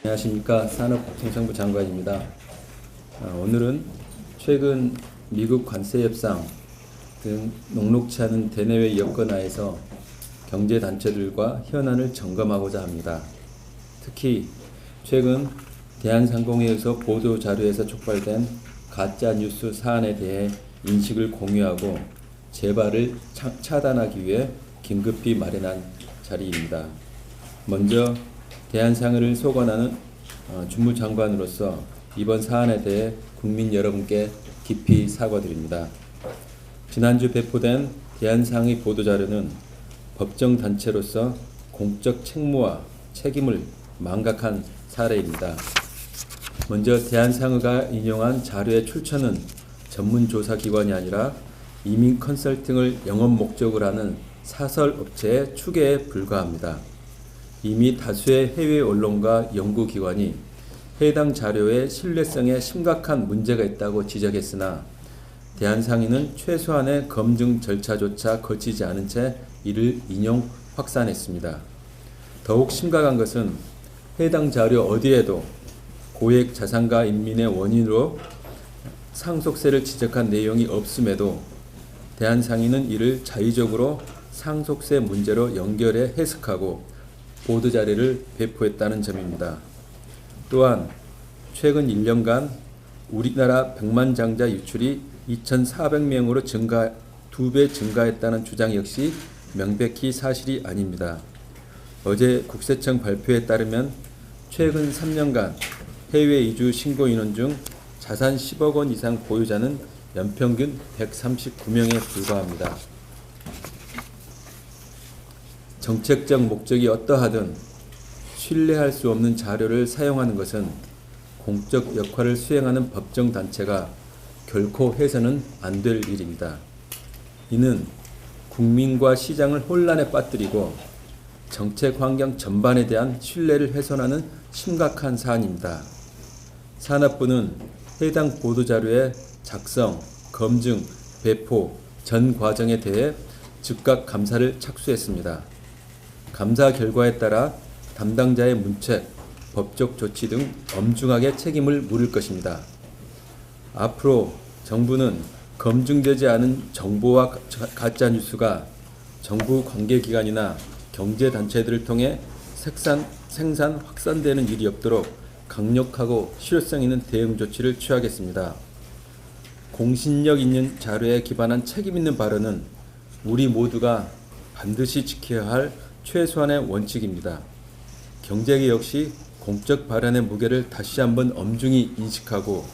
안녕하십니까. 산업통상부 장관입니다. 오늘은 최근 미국 관세 협상 등 녹록치 않은 대내외 여건하에서 경제단체들과 현안을 점검하고자 합니다. 특히 최근 대한상공회에서 보도자료에서 촉발된 가짜뉴스 사안에 대해 인식을 공유하고 재발을 차단하기 위해 긴급히 마련한 자리입니다. 먼저 대한상회를 소관하는 주무장관으로서 이번 사안에 대해 국민 여러분께 깊이 사과드립니다. 지난주 배포된 대한상의 보도자료는 법정단체로서 공적 책무와 책임을 망각한 사례입니다. 먼저 대한상의가 인용한 자료의 출처는 전문조사기관이 아니라 이민 컨설팅을 영업 목적으로 하는 사설업체의 추계에 불과합니다. 이미 다수의 해외 언론과 연구기관이 해당 자료의 신뢰성에 심각한 문제가 있다고 지적했으나 대한상의는 최소한의 검증 절차조차 거치지 않은 채 이를 인용 확산했습니다. 더욱 심각한 것은 해당 자료 어디에도 고액 자산가 인민의 원인으로 상속세를 지적한 내용이 없음에도 대한상의는 이를 자의적으로 상속세 문제로 연결해 해석하고 보도자료를 배포했다는 점입니다. 또한 최근 1년간 우리나라 백만장자 유출이 2,400명으로 2배 증가했다는 주장 역시 명백히 사실이 아닙니다. 어제 국세청 발표에 따르면 최근 3년간 해외 이주 신고 인원 중 자산 10억 원 이상 보유자는 연평균 139명에 불과합니다. 정책적 목적이 어떠하든 신뢰할 수 없는 자료를 사용하는 것은 공적 역할을 수행하는 법정단체가 결코 해서는 안 될 일입니다. 이는 국민과 시장을 혼란에 빠뜨리고 정책 환경 전반에 대한 신뢰를 훼손하는 심각한 사안입니다. 산업부는 해당 보도자료의 작성, 검증, 배포 전 과정에 대해 즉각 감사를 착수했습니다. 감사 결과에 따라 담당자의 문책, 법적 조치 등 엄중하게 책임을 물을 것입니다. 앞으로 정부는 검증되지 않은 정보와 가짜뉴스가 정부 관계기관이나 경제단체들을 통해 생산, 확산되는 일이 없도록 강력하고 실효성 있는 대응 조치를 취하겠습니다. 공신력 있는 자료에 기반한 책임 있는 발언은 우리 모두가 반드시 지켜야 할 최소한의 원칙입니다. 경제계 역시 공적 발언의 무게를 다시 한번 엄중히 인식하고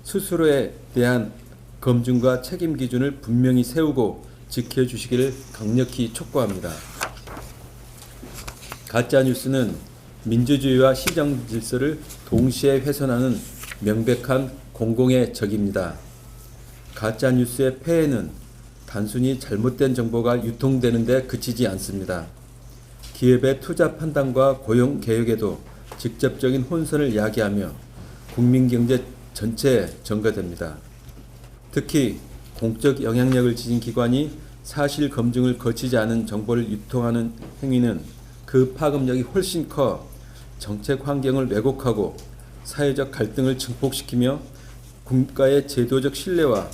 스스로에 대한 검증과 책임 기준을 분명히 세우고 지켜주시기를 강력히 촉구합니다. 가짜뉴스는 민주주의와 시장 질서를 동시에 훼손하는 명백한 공공의 적입니다. 가짜뉴스의 폐해는 단순히 잘못된 정보가 유통되는 데 그치지 않습니다. 기업의 투자 판단과 고용 개혁에도 직접적인 혼선을 야기하며 국민 경제 전체에 전가됩니다. 특히 공적 영향력을 지닌 기관이 사실 검증을 거치지 않은 정보를 유통하는 행위는 그 파급력이 훨씬 커 정책 환경을 왜곡하고 사회적 갈등을 증폭시키며 국가의 제도적 신뢰와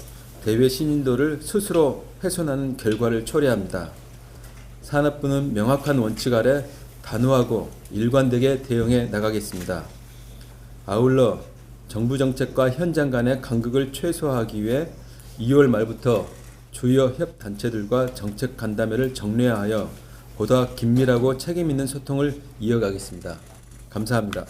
대외 신인도를 스스로 훼손하는 결과를 초래합니다. 산업부는 명확한 원칙 아래 단호하고 일관되게 대응해 나가겠습니다. 아울러 정부 정책과 현장 간의 간극을 최소화하기 위해 2월 말부터 주요 협단체들과 정책 간담회를 정례하여 보다 긴밀하고 책임 있는 소통을 이어가겠습니다. 감사합니다.